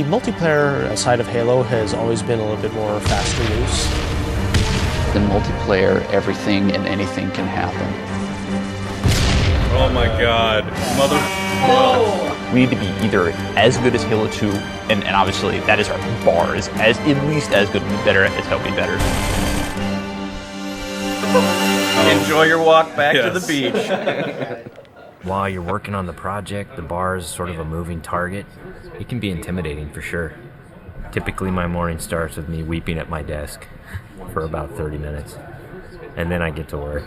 multiplayer side of Halo has always been a little bit more fast and loose. In multiplayer, everything and anything can happen. Oh my god. Mother... Whoa. We need to be either as good as Halo 2, and obviously that is our bar, is as at least as good, better as Halo be better. Enjoy your walk back to the beach. While you're working on the project, the bar is sort of a moving target. It can be intimidating for sure. Typically my morning starts with me weeping at my desk for about 30 minutes, and then I get to work.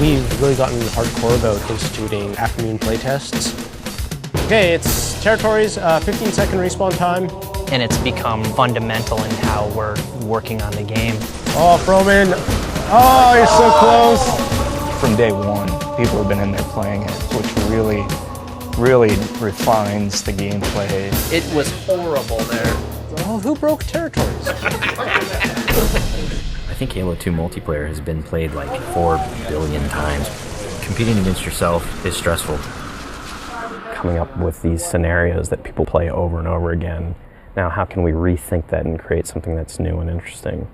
We've really gotten hardcore about instituting afternoon playtests. Okay, it's territories, 15-second respawn time. And it's become fundamental in how we're working on the game. Oh, Froman! Oh, you're so close! From day one, people have been in there playing it, which really refines the gameplay. It was horrible there. Oh, who broke territories? I think Halo 2 multiplayer has been played like 4 billion times. Competing against yourself is stressful. Coming up with these scenarios that people play over and over again. Now, how can we rethink that and create something that's new and interesting?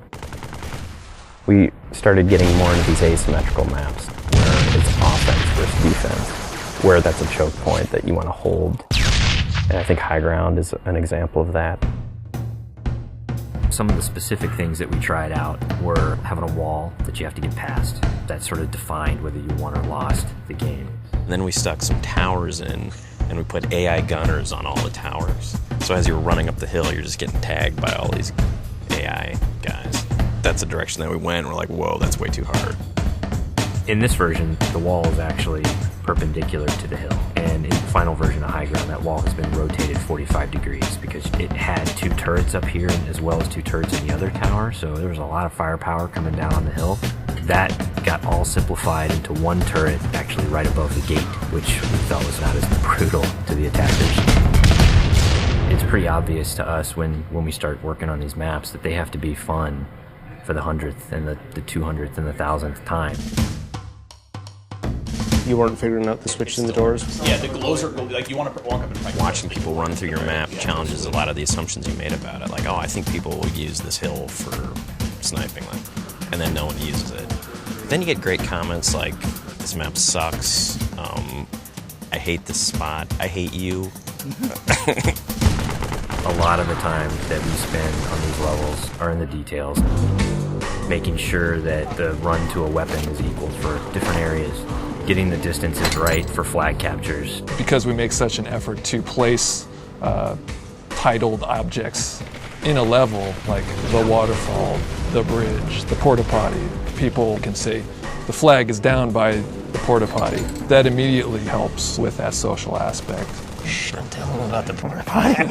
We started getting more into these asymmetrical maps, where it's offense versus defense, where that's a choke point that you want to hold. And I think High Ground is an example of that. Some of the specific things that we tried out were having a wall that you have to get past. That sort of defined whether you won or lost the game. And then we stuck some towers in, and we put AI gunners on all the towers. So as you're running up the hill, you're just getting tagged by all these AI guys. That's the direction that we went. We're like, whoa, that's way too hard. In this version, the wall is actually perpendicular to the hill. And in the final version of High Ground, that wall has been rotated 45 degrees because it had 2 turrets up here as well as 2 turrets in the other tower. So there was a lot of firepower coming down on the hill. That got all simplified into 1 turret actually right above the gate, which we felt was not as brutal to the attackers. It's pretty obvious to us when we start working on these maps that they have to be fun for the 100th and the 200th and the 1000th time. You weren't figuring out the switches in the doors? Yeah, the glows are like you want to walk up and fight. Watching people run through your map challenges a lot of the assumptions you made about it. Like, oh, I think people will use this hill for sniping them, and then no one uses it. Then you get great comments like, this map sucks, I hate this spot, I hate you. A lot of the time that we spend on these levels are in the details, making sure that the run to a weapon is equal for different areas, getting the distances right for flag captures. Because we make such an effort to place titled objects in a level, like the waterfall, the bridge, the porta potty, people can say the flag is down by the porta potty. That immediately helps with that social aspect. Don't tell them about the porta potty.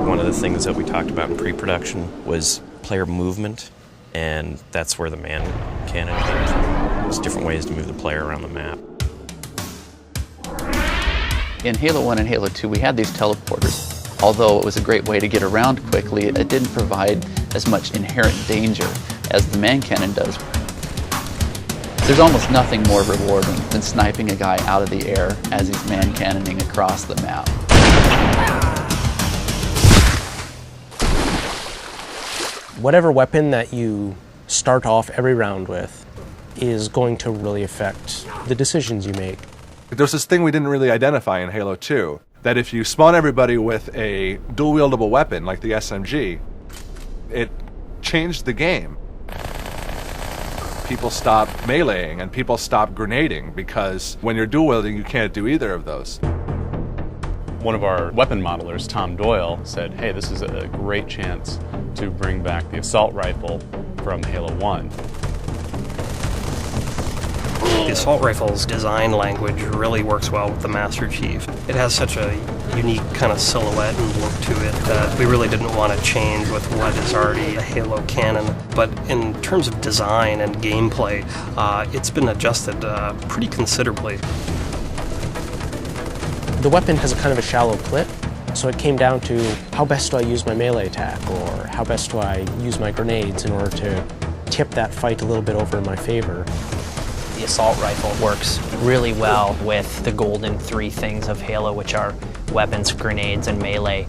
One of the things that we talked about in pre-production was player movement, and that's where the man cannon came from. There's different ways to move the player around the map. In Halo 1 and Halo 2, we had these teleporters. Although it was a great way to get around quickly, it didn't provide as much inherent danger as the man cannon does. There's almost nothing more rewarding than sniping a guy out of the air as he's man cannoning across the map. Whatever weapon that you start off every round with is going to really affect the decisions you make. There's this thing we didn't really identify in Halo 2, that if you spawn everybody with a dual-wieldable weapon like the SMG, it changed the game. People stopped meleeing and people stopped grenading because when you're dual-wielding, you can't do either of those. One of our weapon modelers, Tom Doyle, said, hey, this is a great chance to bring back the assault rifle from Halo 1. The assault rifle's design language really works well with the Master Chief. It has such a unique kind of silhouette and look to it that we really didn't want to change with what is already a Halo canon. But in terms of design and gameplay, it's been adjusted pretty considerably. The weapon has a kind of a shallow clip, so it came down to how best do I use my melee attack, or how best do I use my grenades in order to tip that fight a little bit over in my favor. The assault rifle works really well with the golden three things of Halo, which are weapons, grenades, and melee.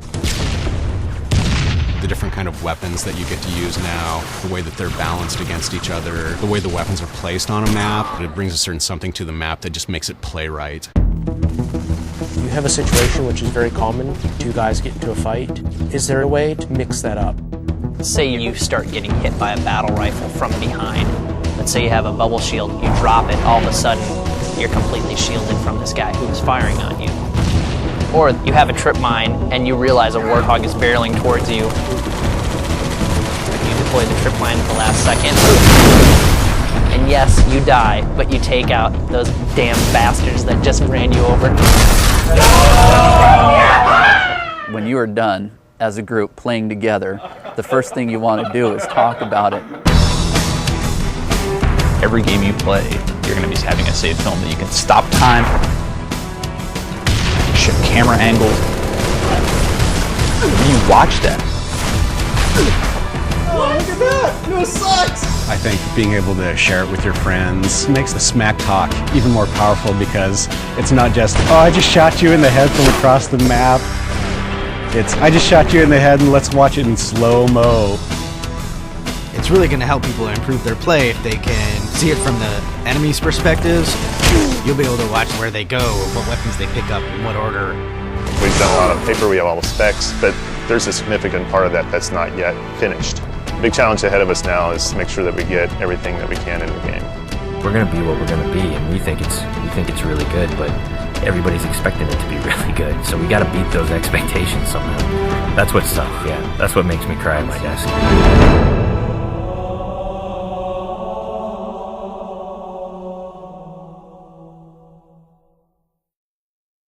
The different kind of weapons that you get to use now, the way that they're balanced against each other, the way the weapons are placed on a map, it brings a certain something to the map that just makes it play right. You have a situation which is very common, two guys get into a fight. Is there a way to mix that up? Say you start getting hit by a battle rifle from behind. Let's say you have a bubble shield, you drop it, all of a sudden you're completely shielded from this guy who is firing on you. Or you have a trip mine and you realize a warthog is barreling towards you. You deploy the trip mine at the last second. And yes, you die, but you take out those damn bastards that just ran you over. When you are done as a group playing together, the first thing you want to do is talk about it. Every game you play, you're going to be having a save film that you can stop time, shift camera angles. You watch that. Oh, look at that! No sucks! I think being able to share it with your friends makes the smack talk even more powerful because it's not just, oh, I just shot you in the head from across the map. It's, I just shot you in the head and let's watch it in slow-mo. It's really going to help people improve their play if they can see it from the enemy's perspectives. You'll be able to watch where they go, what weapons they pick up, in what order. We've done a lot of paper, we have all the specs, but there's a significant part of that that's not yet finished. The big challenge ahead of us now is to make sure that we get everything that we can in the game. We're going to be what we're going to be, and we think it's really good, but everybody's expecting it to be really good, so we got to beat those expectations somehow. That's what's tough, yeah. That's what makes me cry at my desk.